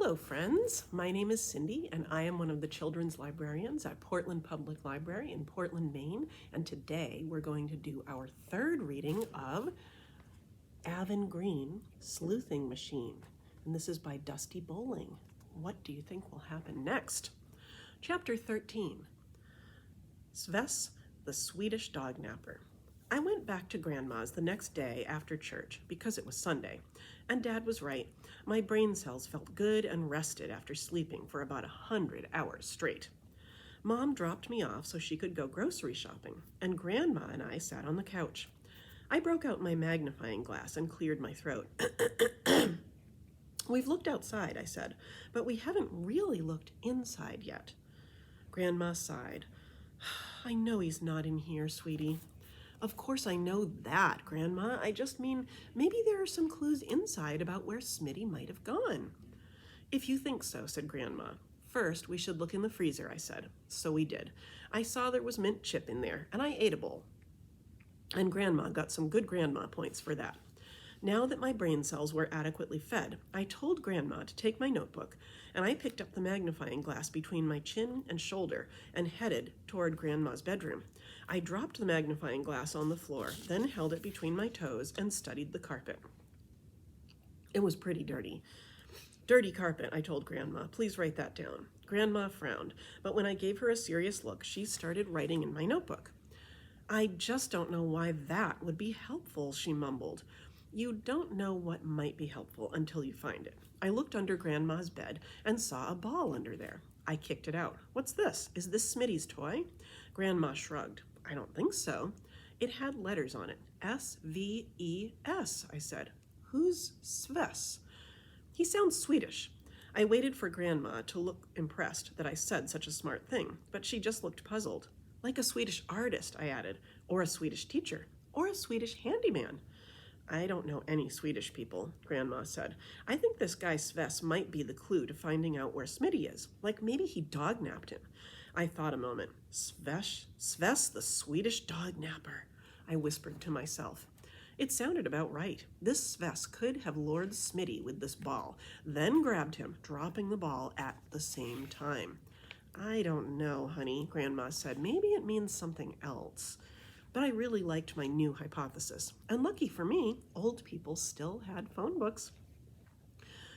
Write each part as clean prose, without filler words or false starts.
Hello friends, my name is Cindy and I am one of the children's librarians at Portland Public Library in Portland, Maine, and today we're going to do our third reading of Aven Green, Sleuthing Machine, and this is by Dusti Bowling. What do you think will happen next? Chapter 13, Sves, the Swedish Dog Napper. I went back to Grandma's the next day after church because it was Sunday, and Dad was right. My brain cells felt good and rested after sleeping for about 100 hours straight. Mom dropped me off so she could go grocery shopping, and Grandma and I sat on the couch. I broke out my magnifying glass and cleared my throat. We've looked outside, I said, but we haven't really looked inside yet. Grandma sighed. I know he's not in here, sweetie. Of course I know that, Grandma. I just mean maybe there are some clues inside about where Smitty might have gone. If you think so, said Grandma. First, we should look in the freezer, I said. So we did. I saw there was mint chip in there, and I ate a bowl. And Grandma got some good grandma points for that. Now that my brain cells were adequately fed, I told Grandma to take my notebook, and I picked up the magnifying glass between my chin and shoulder and headed toward Grandma's bedroom. I dropped the magnifying glass on the floor, then held it between my toes and studied the carpet. It was pretty dirty. Dirty carpet, I told Grandma. Please write that down. Grandma frowned, but when I gave her a serious look, she started writing in my notebook. I just don't know why that would be helpful, she mumbled. You don't know what might be helpful until you find it. I looked under Grandma's bed and saw a ball under there. I kicked it out. What's this? Is this Smitty's toy? Grandma shrugged. I don't think so. It had letters on it. S-V-E-S, I said. Who's Sves? He sounds Swedish. I waited for Grandma to look impressed that I said such a smart thing, but she just looked puzzled. Like a Swedish artist, I added, or a Swedish teacher, or a Swedish handyman. I don't know any Swedish people, Grandma said. I think this guy Sves might be the clue to finding out where Smitty is. Like maybe he dog-napped him. I thought a moment. Sves, the Swedish dog napper, I whispered to myself. It sounded about right. This Sves could have lured Smitty with this ball, then grabbed him, dropping the ball at the same time. I don't know, honey, Grandma said. Maybe it means something else. But I really liked my new hypothesis. And lucky for me, old people still had phone books.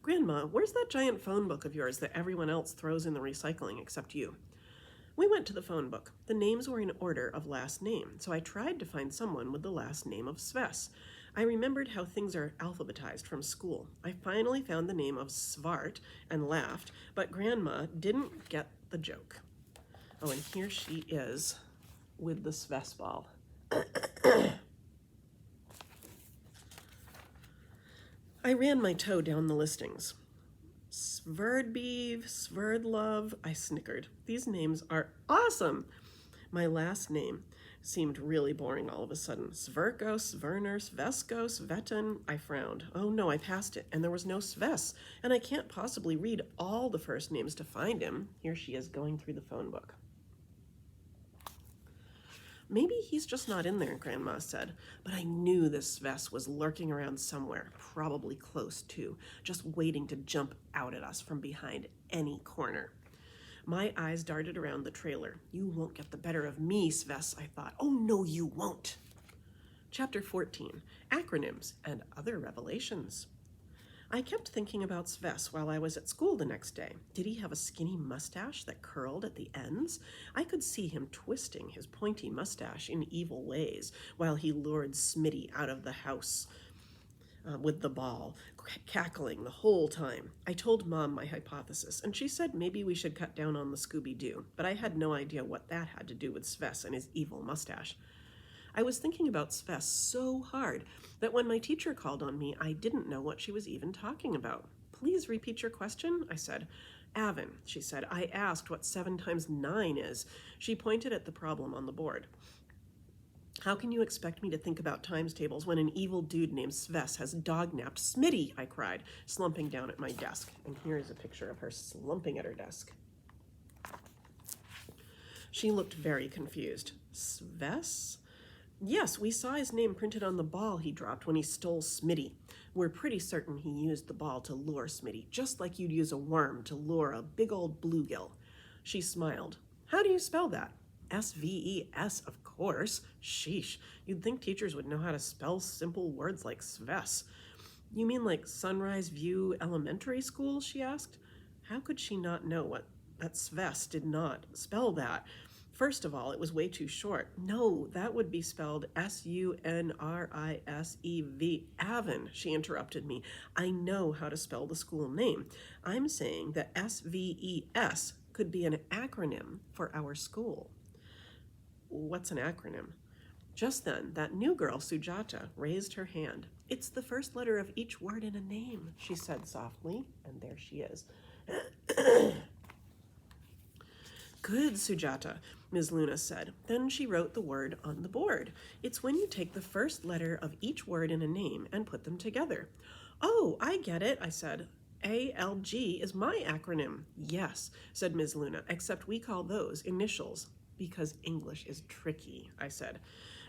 Grandma, where's that giant phone book of yours that everyone else throws in the recycling except you? We went to the phone book. The names were in order of last name, so I tried to find someone with the last name of Sves. I remembered how things are alphabetized from school. I finally found the name of Svart and laughed, but Grandma didn't get the joke. Oh, and here she is with the Sves ball. I ran my toe down the listings. Sverdbeev, Sverdlove, I snickered. These names are awesome. My last name seemed really boring all of a sudden. Sverko, Sverner, Svesko, Svetin. I frowned. Oh no, I passed it, and there was no Sves, and I can't possibly read all the first names to find him. Here she is going through the phone book. Maybe he's just not in there, Grandma said, but I knew this Sves was lurking around somewhere, probably close to, just waiting to jump out at us from behind any corner. My eyes darted around the trailer. You won't get the better of me, Sves, I thought. Oh, no, you won't. Chapter 14, Acronyms and Other Revelations. I kept thinking about Sves while I was at school the next day. Did he have a skinny mustache that curled at the ends? I could see him twisting his pointy mustache in evil ways while he lured Smitty out of the house with the ball, cackling the whole time. I told Mom my hypothesis, and she said maybe we should cut down on the Scooby-Doo, but I had no idea what that had to do with Sves and his evil mustache. I was thinking about Sves so hard that when my teacher called on me, I didn't know what she was even talking about. Please repeat your question, I said. Aven, she said, I asked what 7 times 9 is. She pointed at the problem on the board. How can you expect me to think about times tables when an evil dude named Sves has dog-napped Smitty, I cried, slumping down at my desk. And here is a picture of her slumping at her desk. She looked very confused. Sves? Yes, we saw his name printed on the ball he dropped when he stole Smitty. We're pretty certain he used the ball to lure Smitty, just like you'd use a worm to lure a big old bluegill. She smiled. How do you spell that? Sves, of course. Sheesh, you'd think teachers would know how to spell simple words like Sves. You mean like Sunrise View Elementary School? She asked. How could she not know that Sves did not spell that? First of all, it was way too short. No, that would be spelled Sunrisev. Aven, she interrupted me. I know how to spell the school name. I'm saying that SVES could be an acronym for our school. What's an acronym? Just then, that new girl, Sujata, raised her hand. It's the first letter of each word in a name, she said softly, and there she is. Good, Sujata, Ms. Luna said. Then she wrote the word on the board. It's when you take the first letter of each word in a name and put them together. Oh, I get it, I said. ALG is my acronym. Yes, said Ms. Luna, except we call those initials. Because English is tricky, I said.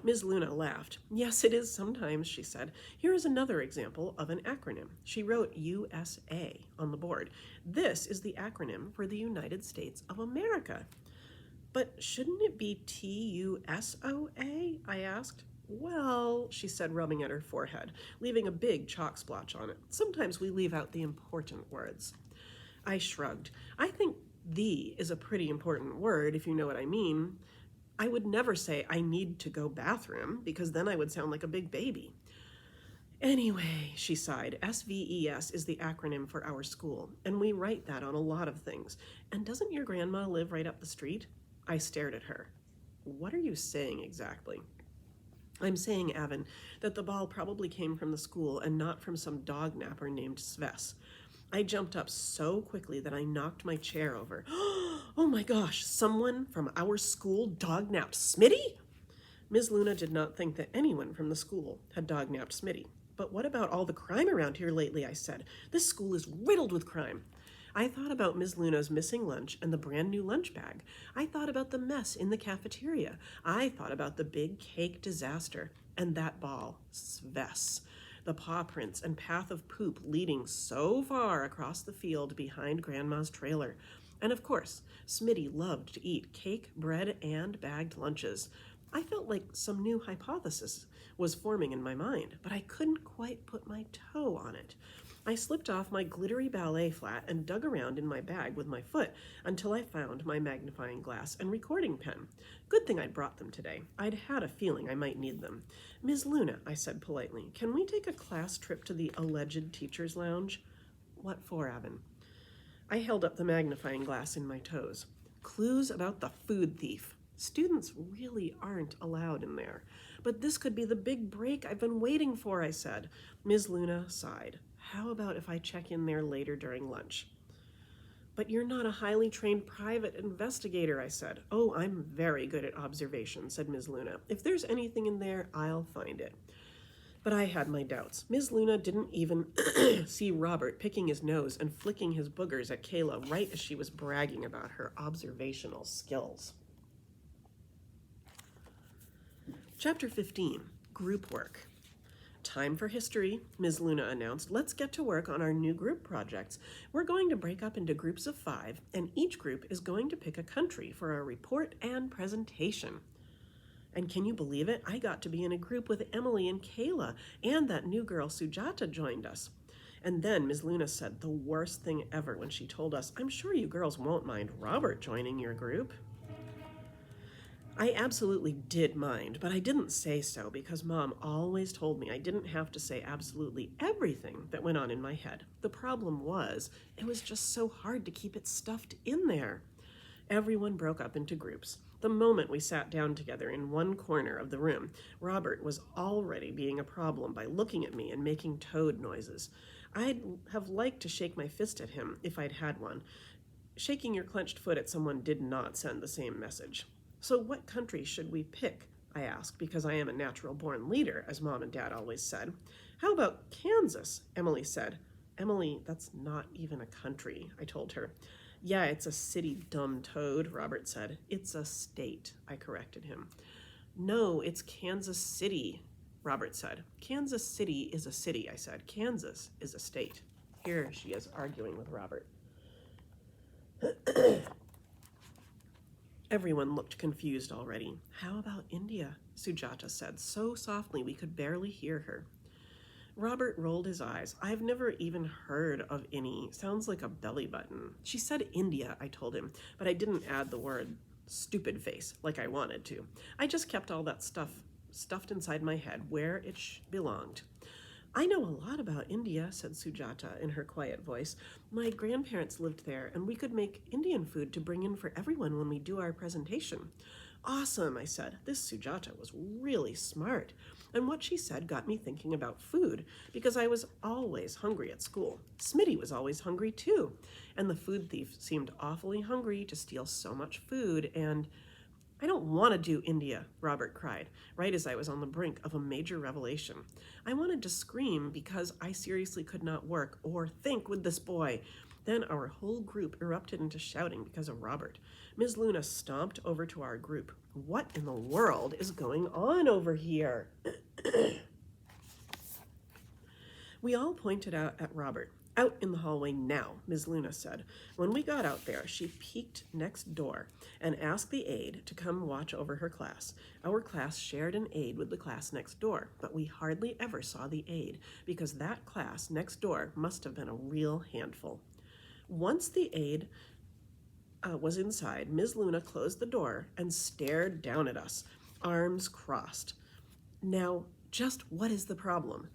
Ms. Luna laughed. Yes, it is sometimes, she said. Here is another example of an acronym. She wrote USA on the board. This is the acronym for the United States of America. But shouldn't it be TUSOA? I asked. Well, she said, rubbing at her forehead, leaving a big chalk splotch on it. Sometimes we leave out the important words. I shrugged. I think the is a pretty important word, if you know what I mean. I would never say I need to go bathroom, because then I would sound like a big baby. Anyway, she sighed, SVES is the acronym for our school, and we write that on a lot of things. And doesn't your grandma live right up the street? I stared at her. What are you saying exactly? I'm saying, Aven, that the ball probably came from the school and not from some dog napper named Sves. I jumped up so quickly that I knocked my chair over. Oh my gosh, someone from our school dog-napped Smitty? Ms. Luna did not think that anyone from the school had dog-napped Smitty. But what about all the crime around here lately, I said. This school is riddled with crime. I thought about Ms. Luna's missing lunch and the brand new lunch bag. I thought about the mess in the cafeteria. I thought about the big cake disaster. And that ball, Sves. The paw prints and path of poop leading so far across the field behind Grandma's trailer. And of course, Smitty loved to eat cake, bread, and bagged lunches. I felt like some new hypothesis was forming in my mind, but I couldn't quite put my toe on it. I slipped off my glittery ballet flat and dug around in my bag with my foot until I found my magnifying glass and recording pen. Good thing I'd brought them today. I'd had a feeling I might need them. Ms. Luna, I said politely, can we take a class trip to the alleged teacher's lounge? What for, Aven? I held up the magnifying glass in my toes. Clues about the food thief. Students really aren't allowed in there. But this could be the big break I've been waiting for, I said. Ms. Luna sighed. How about if I check in there later during lunch? But you're not a highly trained private investigator, I said. Oh, I'm very good at observation, said Ms. Luna. If there's anything in there, I'll find it. But I had my doubts. Ms. Luna didn't even see Robert picking his nose and flicking his boogers at Kayla right as she was bragging about her observational skills. Chapter 15, Group Work. Time for history, Ms. Luna announced. Let's get to work on our new group projects. We're going to break up into groups of 5, and each group is going to pick a country for our report and presentation. And can you believe it? I got to be in a group with Emily and Kayla, and that new girl Sujata joined us. And then Ms. Luna said the worst thing ever when she told us, I'm sure you girls won't mind Robert joining your group. I absolutely did mind, but I didn't say so because Mom always told me I didn't have to say absolutely everything that went on in my head. The problem was, it was just so hard to keep it stuffed in there. Everyone broke up into groups. The moment we sat down together in one corner of the room, Robert was already being a problem by looking at me and making toad noises. I'd have liked to shake my fist at him if I'd had one. Shaking your clenched foot at someone did not send the same message. So what country should we pick? I asked, because I am a natural-born leader, as Mom and Dad always said. How about Kansas? Emily said. Emily, that's not even a country, I told her. Yeah, it's a city, dumb toad, Robert said. It's a state, I corrected him. No, it's Kansas City, Robert said. Kansas City is a city, I said. Kansas is a state. Here she is arguing with Robert. Everyone looked confused already. How about India? Sujata said, so softly we could barely hear her. Robert rolled his eyes. I've never even heard of any. Sounds like a belly button. She said India, I told him, but I didn't add the word stupid face like I wanted to. I just kept all that stuff stuffed inside my head where it belonged. I know a lot about India, said Sujata in her quiet voice. My grandparents lived there, and we could make Indian food to bring in for everyone when we do our presentation. Awesome, I said. This Sujata was really smart. And what she said got me thinking about food, because I was always hungry at school. Smitty was always hungry too, and the food thief seemed awfully hungry to steal so much food, and I don't want to do India, Robert cried, right as I was on the brink of a major revelation. I wanted to scream because I seriously could not work or think with this boy. Then our whole group erupted into shouting because of Robert. Ms. Luna stomped over to our group. What in the world is going on over here? We all pointed out at Robert. Out in the hallway now, Ms. Luna said. When we got out there, she peeked next door and asked the aide to come watch over her class. Our class shared an aide with the class next door, but we hardly ever saw the aide because that class next door must have been a real handful. Once the aide was inside, Ms. Luna closed the door and stared down at us, arms crossed. Now, just what is the problem?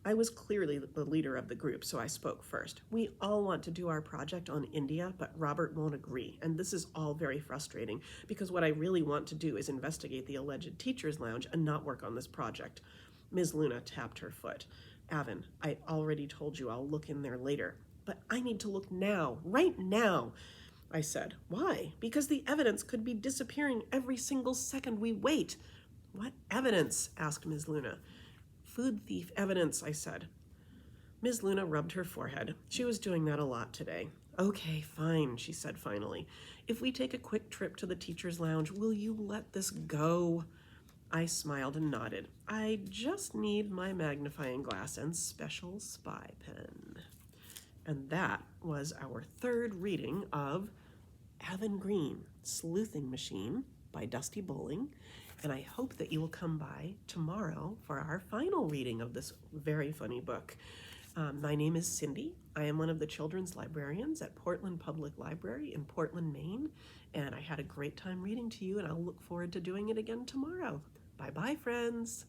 I was clearly the leader of the group, so I spoke first. We all want to do our project on India, but Robert won't agree, and this is all very frustrating because what I really want to do is investigate the alleged teacher's lounge and not work on this project. Ms. Luna tapped her foot. Aven, I already told you I'll look in there later, but I need to look now, right now, I said. Why? Because the evidence could be disappearing every single second we wait. What evidence? Asked Ms. Luna. Food thief evidence, I said. Ms. Luna rubbed her forehead. She was doing that a lot today. Okay, fine, she said finally. If we take a quick trip to the teacher's lounge, will you let this go? I smiled and nodded. I just need my magnifying glass and special spy pen. And that was our third reading of Aven Green, Sleuthing Machine by Dusti Bowling. And I hope that you will come by tomorrow for our final reading of this very funny book. My name is Cindy. I am one of the children's librarians at Portland Public Library in Portland, Maine. And I had a great time reading to you, and I'll look forward to doing it again tomorrow. Bye-bye, friends.